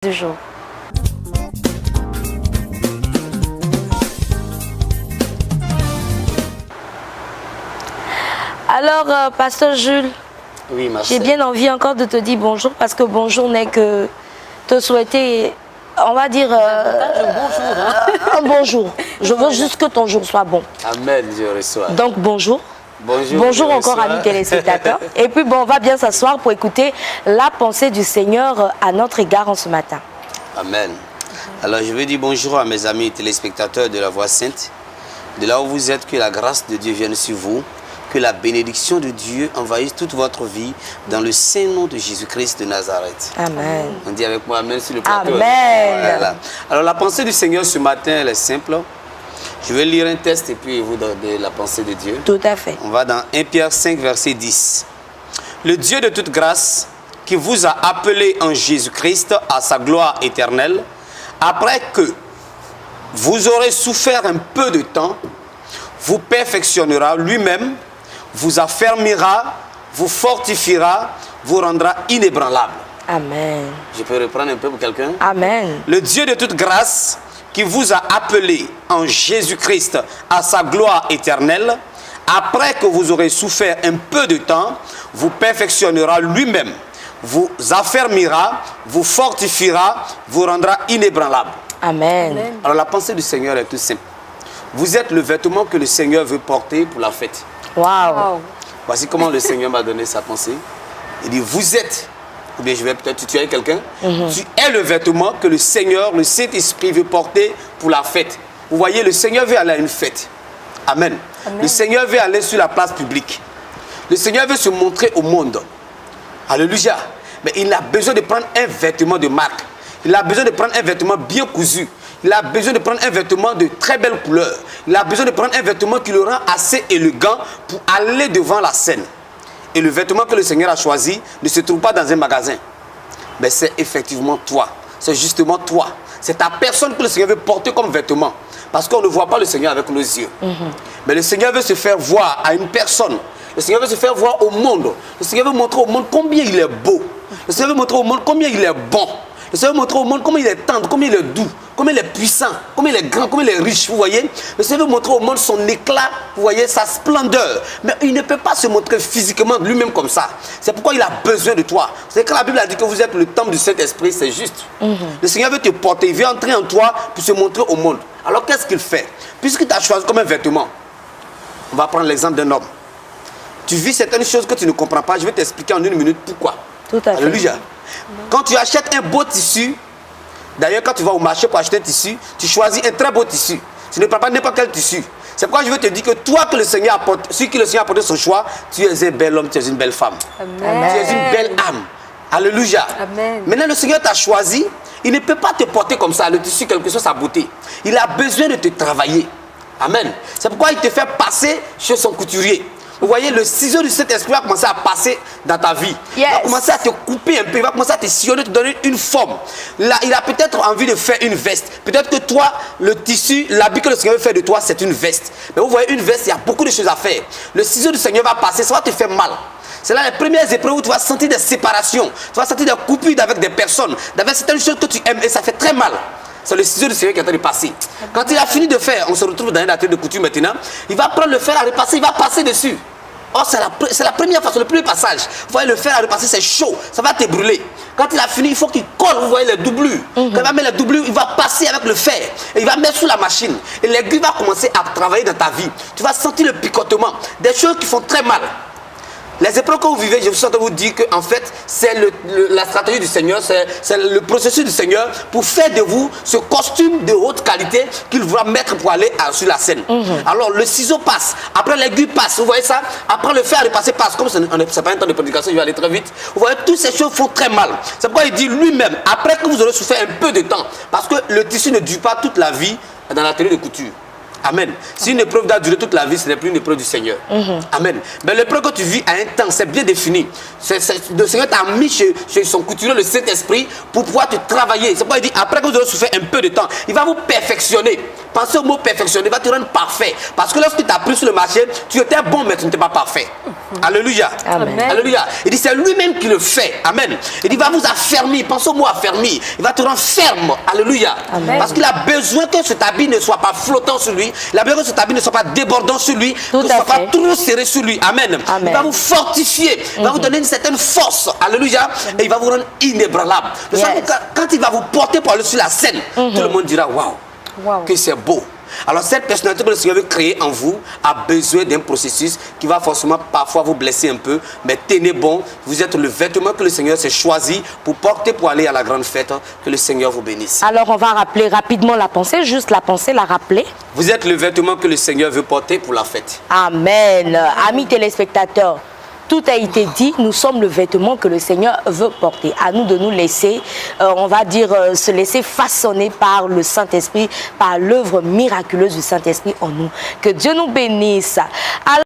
du jour. Alors, Pasteur Jules, Oui, j'ai bien envie encore de te dire bonjour parce que bonjour n'est que te souhaiter, on va dire, un bonjour. Je veux juste que ton jour soit bon. Amen, je reçois. Donc, bonjour. Bonjour. Bonjour encore, amis téléspectateurs. Et puis, bon, on va bien s'asseoir pour écouter la pensée du Seigneur à notre égard en ce matin. Amen. Alors, je veux dire bonjour à mes amis téléspectateurs de la Voix Sainte. De là où vous êtes, que la grâce de Dieu vienne sur vous. Que la bénédiction de Dieu envahisse toute votre vie dans le saint nom de Jésus-Christ de Nazareth. Amen. On dit avec moi Amen sur le plateau. Amen. Voilà. Alors, la pensée du Seigneur ce matin, elle est simple. Je vais lire un texte et puis vous donner la pensée de Dieu. Tout à fait. On va dans 1 Pierre 5, verset 10. Le Dieu de toute grâce, qui vous a appelé en Jésus-Christ à sa gloire éternelle, après que vous aurez souffert un peu de temps, vous perfectionnera lui-même, vous affermira, vous fortifiera, vous rendra inébranlable. Amen. Je peux reprendre un peu pour quelqu'un? Amen. Le Dieu de toute grâce, qui vous a appelé en Jésus-Christ à sa gloire éternelle, après que vous aurez souffert un peu de temps, vous perfectionnera lui-même, vous affermira, vous fortifiera, vous rendra inébranlable. Amen. Alors la pensée du Seigneur est tout simple. Vous êtes le vêtement que le Seigneur veut porter pour la fête. Waouh. Voici comment le Seigneur m'a donné sa pensée. Il dit, vous êtes, ou bien je vais peut-être tutoyer quelqu'un, tu es le vêtement que le Seigneur, le Saint-Esprit veut porter pour la fête. Vous voyez, le Seigneur veut aller à une fête. Amen. Le Seigneur veut aller sur la place publique. Le Seigneur veut se montrer au monde. Alléluia. Mais il a besoin de prendre un vêtement de marque. Il a besoin de prendre un vêtement bien cousu. Il a besoin de prendre un vêtement de très belle couleur. Il a besoin de prendre un vêtement qui le rend assez élégant pour aller devant la scène. Et le vêtement que le Seigneur a choisi ne se trouve pas dans un magasin. Mais c'est effectivement toi. C'est justement toi. C'est ta personne que le Seigneur veut porter comme vêtement. Parce qu'on ne voit pas le Seigneur avec nos yeux. Mais le Seigneur veut se faire voir à une personne. Le Seigneur veut se faire voir au monde. Le Seigneur veut montrer au monde combien il est beau. Le Seigneur veut montrer au monde combien il est bon. Le Seigneur veut montrer au monde combien il est tendre, combien il est doux, combien il est puissant, combien il est grand, combien il est riche, vous voyez. Le Seigneur veut montrer au monde son éclat, vous voyez, sa splendeur. Mais il ne peut pas se montrer physiquement lui-même comme ça. C'est pourquoi il a besoin de toi. C'est quand la Bible a dit que vous êtes le temple du Saint-Esprit, c'est juste. Le Seigneur veut te porter, il veut entrer en toi pour se montrer au monde. Alors qu'est-ce qu'il fait? Puisque tu as choisi comme un vêtement, on va prendre l'exemple d'un homme. Tu vis certaines choses que tu ne comprends pas, je vais t'expliquer en une minute pourquoi. Tout à fait. Alléluia. Quand tu achètes un beau tissu, d'ailleurs quand tu vas au marché pour acheter un tissu, tu choisis un très beau tissu. Tu ne prends pas n'importe quel tissu. C'est pourquoi je veux te dire que toi que le Seigneur apporte, celui que le Seigneur a apporté son choix, tu es un bel homme, tu es une belle femme. Amen. Tu es une belle âme. Alléluia. Amen. Maintenant le Seigneur t'a choisi, il ne peut pas te porter comme ça, le tissu, quelle que soit sa beauté. Il a besoin de te travailler. Amen. C'est pourquoi il te fait passer chez son couturier. Vous voyez, le ciseau du Saint-Esprit va commencer à passer dans ta vie. Il va commencer à te couper un peu, il va commencer à te sillonner, te donner une forme. Là, il a peut-être envie de faire une veste. Peut-être que toi, le tissu, l'habit que le Seigneur veut faire de toi, c'est une veste. Mais vous voyez, une veste, il y a beaucoup de choses à faire. Le ciseau du Seigneur va passer, ça va te faire mal. C'est là les premières épreuves où tu vas sentir des séparations. Tu vas sentir des coupures avec des personnes, avec certaines choses que tu aimes et ça fait très mal. C'est le ciseau du Seigneur qui est en train de passer. Quand il a fini de faire, on se retrouve dans un atelier de couture maintenant. Il va prendre le fer à repasser, il va passer dessus. Oh, c'est la première façon, le premier passage. Vous voyez, le fer à repasser, c'est chaud, ça va te brûler. Quand il a fini, il faut qu'il colle, vous voyez, les doublures. Quand il va mettre les doublures, il va passer avec le fer. Et il va mettre sous la machine. Et l'aiguille va commencer à travailler dans ta vie. Tu vas sentir le picotement, des choses qui font très mal. Les épreuves que vous vivez, je suis en train de vous dire que en fait, c'est la stratégie du Seigneur, c'est le processus du Seigneur pour faire de vous ce costume de haute qualité qu'il va mettre pour aller sur la scène. Alors le ciseau passe, après l'aiguille passe, vous voyez ça? Après le fer de passer passe, comme c'est pas un temps de prédication, je vais aller très vite. Vous voyez, toutes ces choses font très mal. C'est pourquoi il dit lui-même, après que vous aurez souffert un peu de temps, parce que le tissu ne dure pas toute la vie dans l'atelier de couture. Amen. Si une épreuve doit durer toute la vie, ce n'est plus une épreuve du Seigneur. Amen. Mais l'épreuve que tu vis à un temps, c'est bien défini. Le Seigneur t'a mis chez son couturier, le Saint-Esprit, pour pouvoir te travailler. C'est pourquoi il dit, après que vous aurez souffert un peu de temps, il va vous perfectionner. Pensez au mot perfectionner, il va te rendre parfait. Parce que lorsque tu as pris sur le marché, tu étais bon, mais tu n'étais pas parfait. Alléluia. Amen. Alléluia. Il dit, c'est lui-même qui le fait. Amen. Il dit, il va vous affermir. Pensez au mot affermir. Il va te rendre ferme. Alléluia. Amen. Parce qu'il a besoin que cet habit ne soit pas flottant sur lui. Il a besoin que cet habit ne soit pas débordant sur lui. Que ce ne soit pas trop serré sur lui. Amen. Amen. Il va vous fortifier. Il va vous donner une certaine force. Alléluia. Et il va vous rendre inébranlable. De sorte que quand il va vous porter par-dessus la scène, tout le monde dira, waouh, que c'est beau. Alors cette personnalité que le Seigneur veut créer en vous a besoin d'un processus qui va forcément parfois vous blesser un peu, mais tenez bon, vous êtes le vêtement que le Seigneur s'est choisi pour porter pour aller à la grande fête. Que le Seigneur vous bénisse. Alors on va rappeler rapidement la pensée, juste la pensée, la rappeler. Vous êtes le vêtement que le Seigneur veut porter pour la fête. Amen. Amis téléspectateurs, tout a été dit, nous sommes le vêtement que le Seigneur veut porter. À nous de nous laisser, on va dire, se laisser façonner par le Saint-Esprit, par l'œuvre miraculeuse du Saint-Esprit en nous. Que Dieu nous bénisse. Alors,